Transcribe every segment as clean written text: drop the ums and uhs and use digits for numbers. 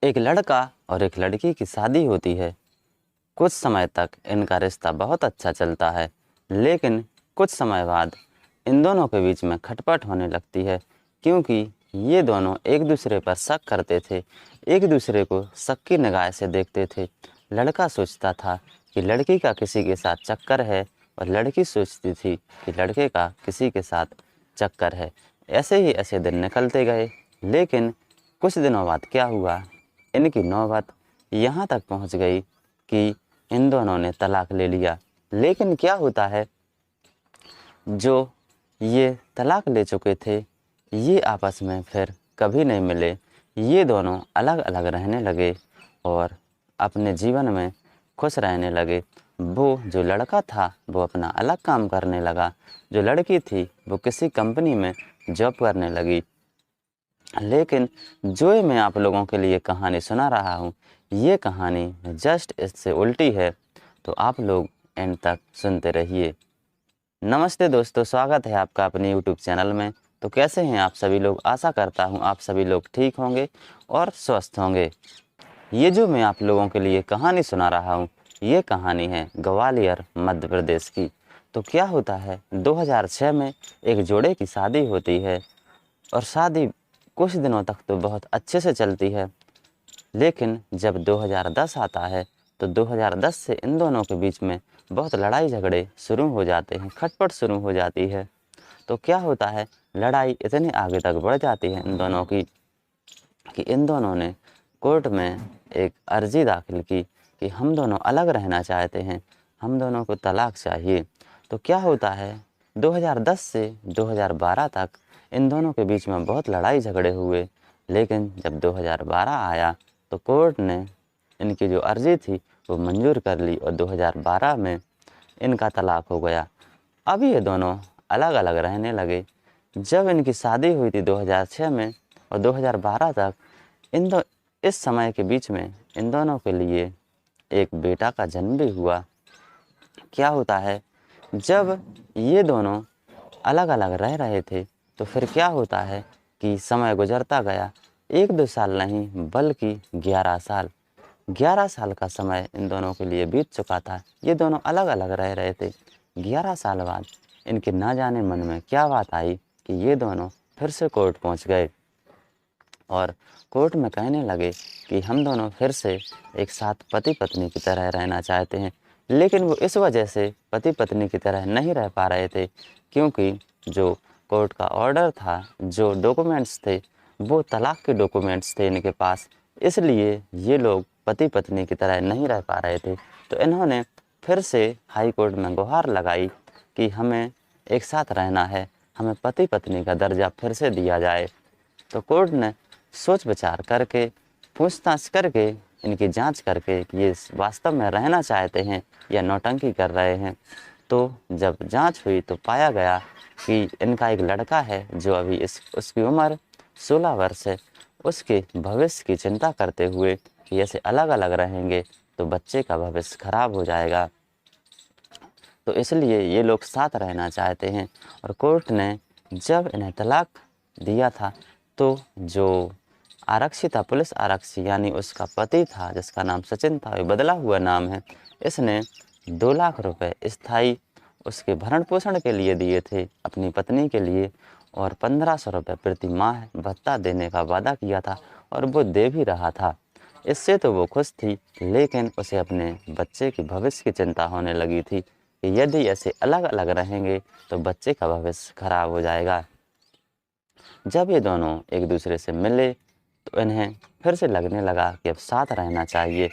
एक लड़का और एक लड़की की शादी होती है। कुछ समय तक इनका रिश्ता बहुत अच्छा चलता है, लेकिन कुछ समय बाद इन दोनों के बीच में खटपट होने लगती है, क्योंकि ये दोनों एक दूसरे पर शक करते थे, एक दूसरे को शक की निगाह से देखते थे। लड़का सोचता था कि लड़की का किसी के साथ चक्कर है, और लड़की सोचती थी कि लड़के का किसी के साथ चक्कर है। ऐसे ही ऐसे दिन निकलते गए, लेकिन कुछ दिनों बाद क्या हुआ, इनकी नौबत यहाँ तक पहुँच गई कि इन दोनों ने तलाक ले लिया। लेकिन क्या होता है, जो ये तलाक ले चुके थे, ये आपस में फिर कभी नहीं मिले। ये दोनों अलग अलग रहने लगे और अपने जीवन में खुश रहने लगे। वो जो लड़का था वो अपना अलग काम करने लगा, जो लड़की थी वो किसी कंपनी में जॉब करने लगी। लेकिन जो ये मैं आप लोगों के लिए कहानी सुना रहा हूँ, ये कहानी जस्ट इससे उल्टी है। तो आप लोग एंड तक सुनते रहिए। नमस्ते दोस्तों, स्वागत है आपका अपने यूट्यूब चैनल में। तो कैसे हैं आप सभी लोग? आशा करता हूँ आप सभी लोग ठीक होंगे और स्वस्थ होंगे। ये जो मैं आप लोगों के लिए कहानी सुना रहा हूँ, ये कहानी है ग्वालियर मध्य प्रदेश की। तो क्या होता है, 2006 में एक जोड़े की शादी होती है, और शादी कुछ दिनों तक तो बहुत अच्छे से चलती है। लेकिन जब 2010 आता है, तो 2010 से इन दोनों के बीच में बहुत लड़ाई झगड़े शुरू हो जाते हैं, खटपट शुरू हो जाती है। तो क्या होता है, लड़ाई इतनी आगे तक बढ़ जाती है इन दोनों की कि इन दोनों ने कोर्ट में एक अर्जी दाखिल की कि हम दोनों अलग रहना चाहते हैं, हम दोनों को तलाक चाहिए। तो क्या होता है, 2010 से 2012 तक इन दोनों के बीच में बहुत लड़ाई झगड़े हुए। लेकिन जब 2012 आया, तो कोर्ट ने इनकी जो अर्जी थी वो मंजूर कर ली, और 2012 में इनका तलाक हो गया। अब ये दोनों अलग अलग रहने लगे। जब इनकी शादी हुई थी 2006 में, और 2012 तक इस समय के बीच में इन दोनों के लिए एक बेटा का जन्म भी हुआ। क्या होता है, जब ये दोनों अलग अलग रह रहे थे, तो फिर क्या होता है कि समय गुजरता गया। 1-2 साल नहीं, बल्कि 11 साल, 11 साल का समय इन दोनों के लिए बीत चुका था। ये दोनों अलग अलग रह रहे थे। 11 साल बाद इनके ना जाने मन में क्या बात आई कि ये दोनों फिर से कोर्ट पहुंच गए, और कोर्ट में कहने लगे कि हम दोनों फिर से एक साथ पति पत्नी की तरह रहना चाहते हैं। लेकिन वो इस वजह से पति पत्नी की तरह नहीं रह पा रहे थे, क्योंकि जो कोर्ट का ऑर्डर था, जो डॉक्यूमेंट्स थे, वो तलाक के डॉक्यूमेंट्स थे इनके पास। इसलिए ये लोग पति पत्नी की तरह नहीं रह पा रहे थे। तो इन्होंने फिर से हाई कोर्ट में गुहार लगाई कि हमें एक साथ रहना है, हमें पति पत्नी का दर्जा फिर से दिया जाए। तो कोर्ट ने सोच विचार करके, पूछताछ करके, इनकी जांच करके कि ये वास्तव में रहना चाहते हैं या नौटंकी कर रहे हैं। तो जब जांच हुई तो पाया गया कि इनका एक लड़का है जो अभी उसकी उम्र 16 वर्ष है। उसके भविष्य की चिंता करते हुए कि ऐसे अलग अलग रहेंगे तो बच्चे का भविष्य खराब हो जाएगा, तो इसलिए ये लोग साथ रहना चाहते हैं। और कोर्ट ने जब इन्हें तलाक दिया था, तो जो आरक्षी था, पुलिस आरक्षी, यानी उसका पति था जिसका नाम सचिन था, ये बदला हुआ नाम है, इसने 2 लाख रुपए स्थायी उसके भरण पोषण के लिए दिए थे अपनी पत्नी के लिए, और 1500 रुपये प्रति माह भत्ता देने का वादा किया था, और वो दे भी रहा था। इससे तो वो खुश थी, लेकिन उसे अपने बच्चे के भविष्य की चिंता होने लगी थी कि यदि ऐसे अलग अलग रहेंगे तो बच्चे का भविष्य खराब हो जाएगा। जब ये दोनों एक दूसरे से मिले, तो इन्हें फिर से लगने लगा कि अब साथ रहना चाहिए।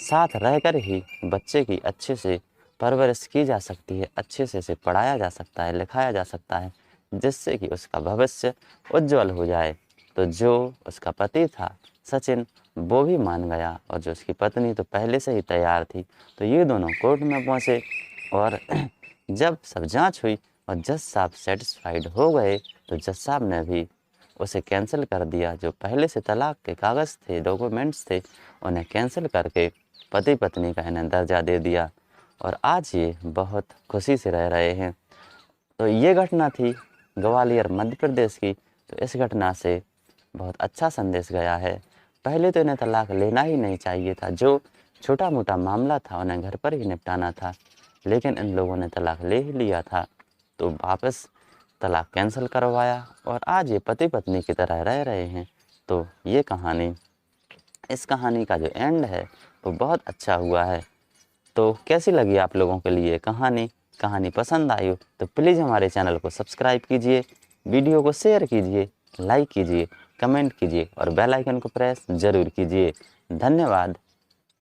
साथ रहकर ही बच्चे की अच्छे से परवरिश की जा सकती है, अच्छे से इसे पढ़ाया जा सकता है, लिखाया जा सकता है, जिससे कि उसका भविष्य उज्जवल हो जाए। तो जो उसका पति था सचिन, वो भी मान गया, और जो उसकी पत्नी तो पहले से ही तैयार थी। तो ये दोनों कोर्ट में पहुँचे, और जब सब जांच हुई और जज साहब सेटिस्फाइड हो गए, तो जज साहब ने भी उसे कैंसिल कर दिया। जो पहले से तलाक के कागज़ थे, डॉक्यूमेंट्स थे, उन्हें कैंसिल करके पति पत्नी का इन्हें दर्जा दे दिया, और आज ये बहुत खुशी से रह रहे हैं। तो ये घटना थी ग्वालियर मध्य प्रदेश की। तो इस घटना से बहुत अच्छा संदेश गया है। पहले तो इन्हें तलाक लेना ही नहीं चाहिए था। जो छोटा मोटा मामला था उन्हें घर पर ही निपटाना था, लेकिन इन लोगों ने तलाक ले ही लिया था। तो वापस तलाक कैंसिल करवाया और आज ये पति पत्नी की तरह रह रहे हैं। तो ये कहानी, इस कहानी का जो एंड है वो बहुत अच्छा हुआ है। तो कैसी लगी आप लोगों के लिए कहानी पसंद आई हो तो प्लीज़ हमारे चैनल को सब्सक्राइब कीजिए, वीडियो को शेयर कीजिए, लाइक कीजिए, कमेंट कीजिए और बेल आइकन को प्रेस ज़रूर कीजिए। धन्यवाद।